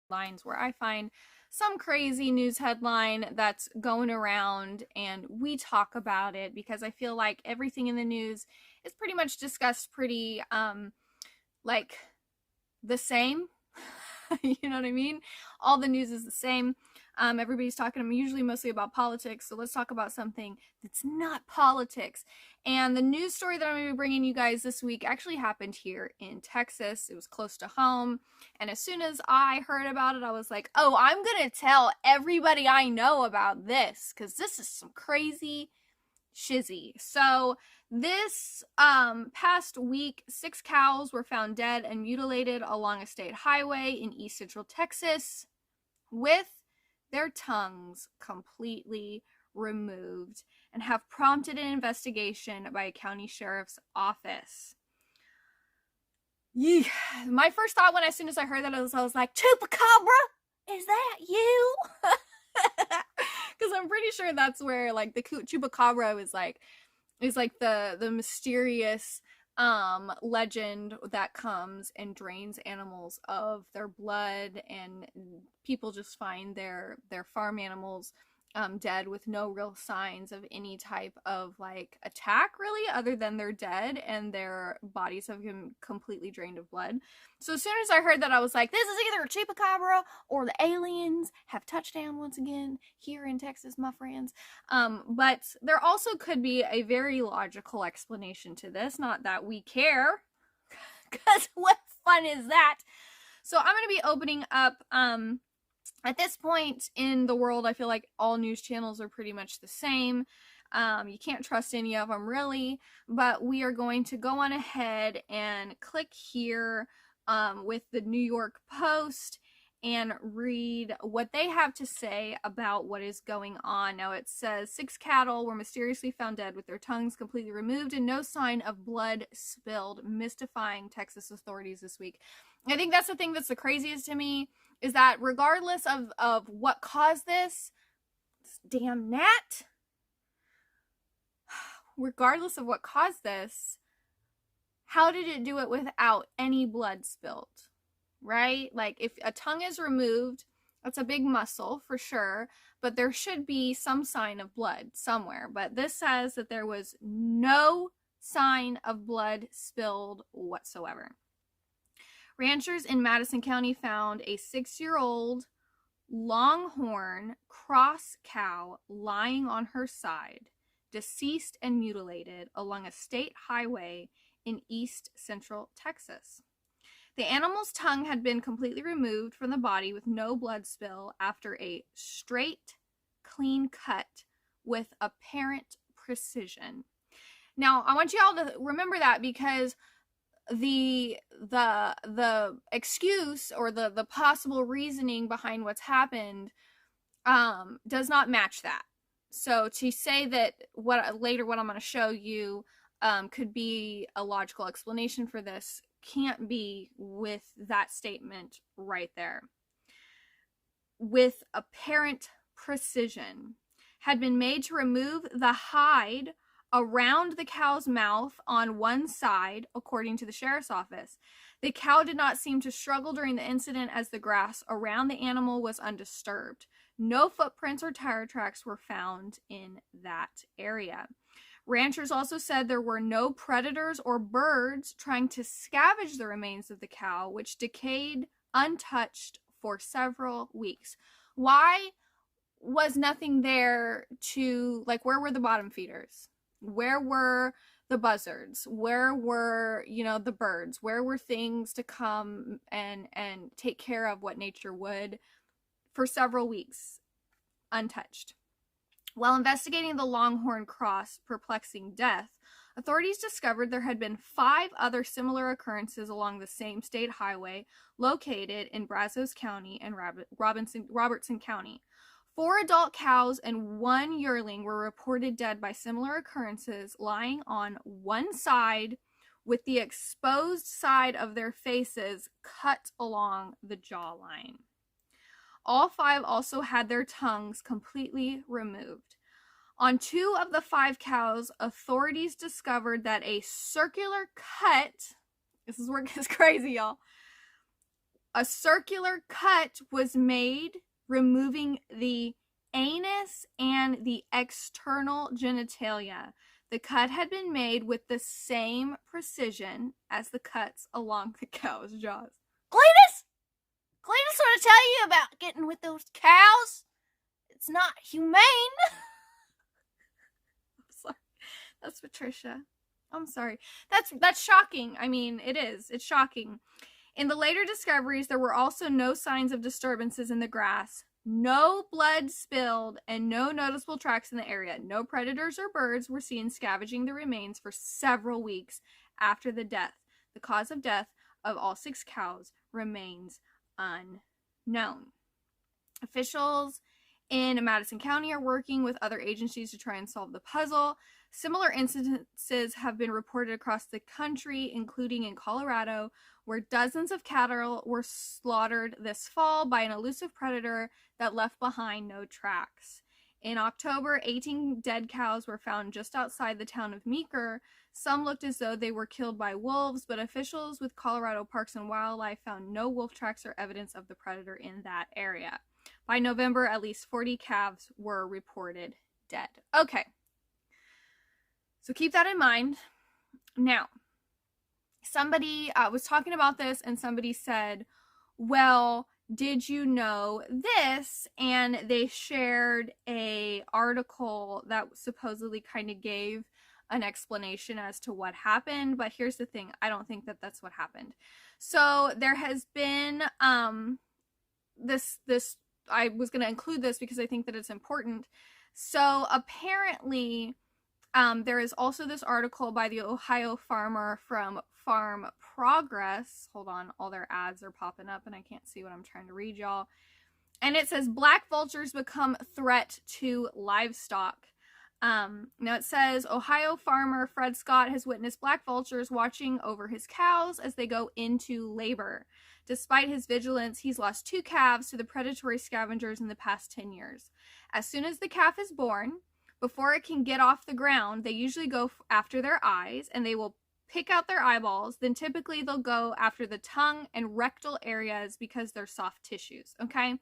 lines where I find some crazy news headline that's going around and we talk about it because I feel like everything in the news is pretty much discussed pretty like the same. You know what I mean? All the news is the same. Everybody's talking usually mostly about politics, so let's talk about something that's not politics. And the news story that I'm going to be bringing you guys this week actually happened here in Texas. It was close to home, and as soon as I heard about it, I was like, oh, I'm going to tell everybody I know about this, because this is some crazy shizzy. So this past week, 6 cows were found dead and mutilated along a state highway in east central Texas with their tongues completely removed and have prompted an investigation by a county sheriff's office. Yeah. My first thought as soon as I heard that I was like, Chupacabra, is that you? Because I'm pretty sure that's where like the Chupacabra is like the mysterious legend that comes and drains animals of their blood, and people just find their farm animals dead with no real signs of any type of like attack really, other than they're dead and their bodies have been completely drained of blood. So as soon as I heard that, I was like, this is either a chupacabra or the aliens have touched down once again here in Texas, my friends. But there also could be a very logical explanation to this, not that we care, because what fun is that? So I'm going to be opening up at this point in the world, I feel like all news channels are pretty much the same. You can't trust any of them really, but we are going to go on ahead and click here with the New York Post and read what they have to say about what is going on. Now it says 6 cattle were mysteriously found dead with their tongues completely removed and no sign of blood spilled, mystifying Texas authorities this week. I think that's the thing that's the craziest to me, is that regardless of what caused this damn gnat, regardless of what caused this, how did it do it without any blood spilled, right? Like if a tongue is removed, that's a big muscle for sure, but there should be some sign of blood somewhere. But this says that there was no sign of blood spilled whatsoever. Ranchers in Madison County found a 6-year-old longhorn cross cow lying on her side, deceased and mutilated along a state highway in east central Texas. The animal's tongue had been completely removed from the body with no blood spill after a straight, clean cut with apparent precision. Now, I want you all to remember that, because the excuse or the possible reasoning behind what's happened does not match that. So to say that what I'm going to show you could be a logical explanation for this can't be with that statement right there. With apparent precision, had been made to remove the hide around the cow's mouth on one side, according to the sheriff's office. The cow did not seem to struggle during the incident, as the grass around the animal was undisturbed. No footprints or tire tracks were found in that area. Ranchers also said there were no predators or birds trying to scavenge the remains of the cow, which decayed untouched for several weeks. Why was nothing there to, like, where were the bottom feeders? Where were the buzzards? Where were, the birds? Where were things to come and take care of what nature would for several weeks untouched? While investigating the Longhorn Cross perplexing death, authorities discovered there had been 5 other similar occurrences along the same state highway located in Brazos County and Robertson County. 4 adult cows and 1 yearling were reported dead by similar occurrences, lying on one side with the exposed side of their faces cut along the jawline. All 5 also had their tongues completely removed. On 2 of the 5 cows, authorities discovered that a circular cut, this is where it gets crazy, y'all, A circular cut was made, removing the anus and the external genitalia. The cut had been made with the same precision as the cuts along the cow's jaws. Cletus want to tell you about getting with those cows. It's not humane. I'm sorry. That's Patricia. I'm sorry. That's shocking. I mean, it is. It's shocking. In the later discoveries, there were also no signs of disturbances in the grass, no blood spilled, and no noticeable tracks in the area. No predators or birds were seen scavenging the remains for several weeks after the death. The cause of death of all 6 cows remains unknown. Officials in Madison County are working with other agencies to try and solve the puzzle. Similar incidences have been reported across the country, including in Colorado, where dozens of cattle were slaughtered this fall by an elusive predator that left behind no tracks. In October, 18 dead cows were found just outside the town of Meeker. Some looked as though they were killed by wolves, but officials with Colorado Parks and Wildlife found no wolf tracks or evidence of the predator in that area. By November, at least 40 calves were reported dead. Okay. So keep that in mind. Now, somebody was talking about this and somebody said, well, did you know this? And they shared a article that supposedly kind of gave an explanation as to what happened. But here's the thing. I don't think that that's what happened. So there has been this I was going to include this because I think that it's important. So apparently there is also this article by the Ohio farmer from Farm Progress. Hold on, all their ads are popping up and I can't see what I'm trying to read, y'all. And it says, black vultures become threat to livestock. Now it says, Ohio farmer Fred Scott has witnessed black vultures watching over his cows as they go into labor. Despite his vigilance, he's lost 2 calves to the predatory scavengers in the past 10 years. As soon as the calf is born, before it can get off the ground, they usually go after their eyes and they will pick out their eyeballs. Then typically they'll go after the tongue and rectal areas because they're soft tissues, okay?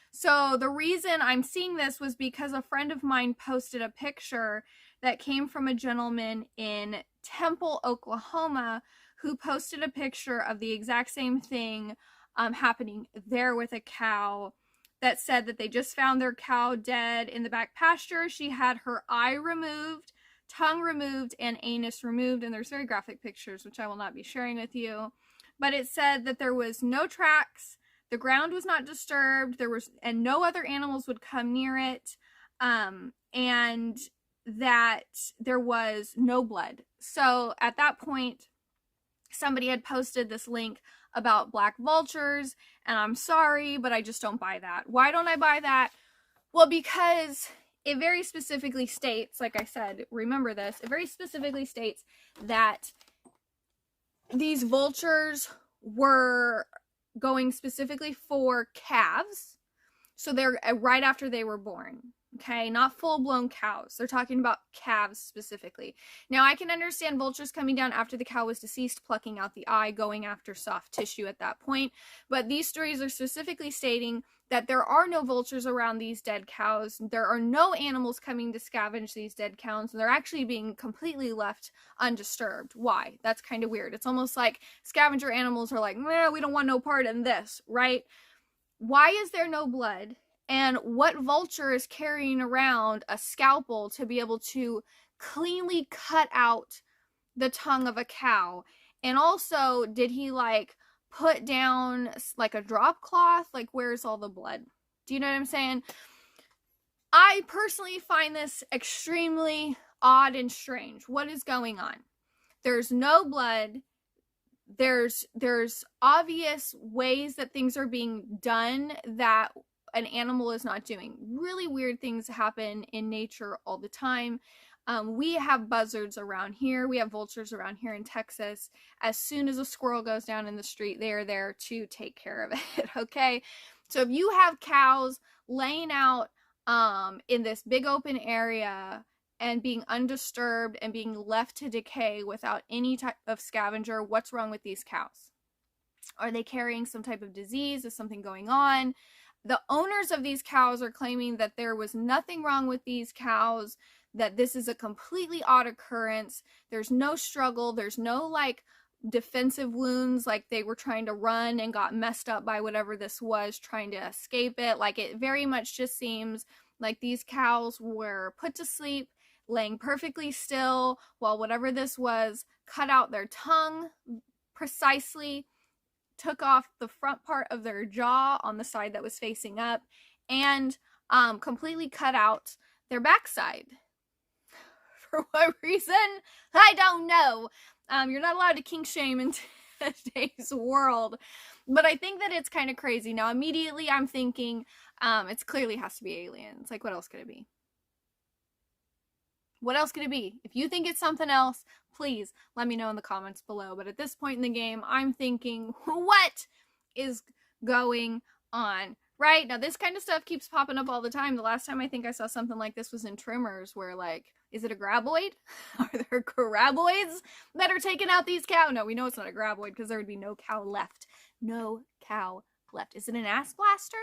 So the reason I'm seeing this was because a friend of mine posted a picture that came from a gentleman in Temple, Oklahoma, who posted a picture of the exact same thing happening there with a cow that said that they just found their cow dead in the back pasture. She had her eye removed, tongue removed, and anus removed. And there's very graphic pictures, which I will not be sharing with you. But it said that there was no tracks. The ground was not disturbed. And no other animals would come near it. And that there was no blood. So at that point, somebody had posted this link about black vultures, and I'm sorry, but I just don't buy that. Why don't I buy that? Well, because it very specifically states, like I said, remember this, it very specifically states that these vultures were going specifically for calves. So they're right after they were born. Okay, not full-blown cows. They're talking about calves specifically. Now, I can understand vultures coming down after the cow was deceased, plucking out the eye, going after soft tissue at that point. But these stories are specifically stating that there are no vultures around these dead cows. There are no animals coming to scavenge these dead cows. And they're actually being completely left undisturbed. Why? That's kind of weird. It's almost like scavenger animals are like, nah, we don't want no part in this, right? Why is there no blood? And what vulture is carrying around a scalpel to be able to cleanly cut out the tongue of a cow? And also, did he like put down like a drop cloth? Like, where's all the blood? Do you know what I'm saying? I personally find this extremely odd and strange. What is going on? There's no blood. There's obvious ways that things are being done that an animal is not doing. Really weird things happen in nature all the time. We have buzzards around here. We have vultures around here in Texas. As soon as a squirrel goes down in the street, they are there to take care of it, okay? So if you have cows laying out in this big open area and being undisturbed and being left to decay without any type of scavenger, what's wrong with these cows? Are they carrying some type of disease? Is something going on? The owners of these cows are claiming that there was nothing wrong with these cows, that this is a completely odd occurrence. There's no struggle. There's no like defensive wounds, like they were trying to run and got messed up by whatever this was, trying to escape it. Like it very much just seems like these cows were put to sleep, laying perfectly still while whatever this was cut out their tongue precisely, took off the front part of their jaw on the side that was facing up, and completely cut out their backside. For what reason? I don't know. You're not allowed to kink shame in today's world, but I think that it's kind of crazy. Now, immediately I'm thinking, it clearly has to be aliens. Like, what else could it be? What else could it be? If you think it's something else, please let me know in the comments below. But at this point in the game, I'm thinking, what is going on? Right? Now, this kind of stuff keeps popping up all the time. The last time I think I saw something like this was in Trimmers, where like, is it a graboid? Are there graboids that are taking out these cows? No, we know it's not a graboid because there would be no cow left. No cow left. Is it an ass blaster?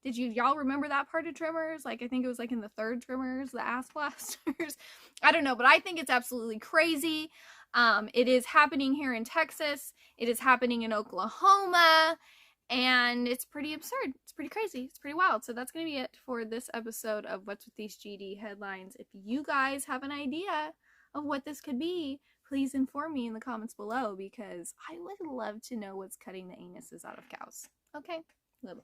Did y'all remember that part of Trimmers? Like, I think it was like in the third Trimmers, the ass blasters. I don't know, but I think it's absolutely crazy. It is happening here in Texas. It is happening in Oklahoma. And it's pretty absurd. It's pretty crazy. It's pretty wild. So that's going to be it for this episode of What's With These GD Headlines. If you guys have an idea of what this could be, please inform me in the comments below, because I would love to know what's cutting the anuses out of cows. Okay? Love.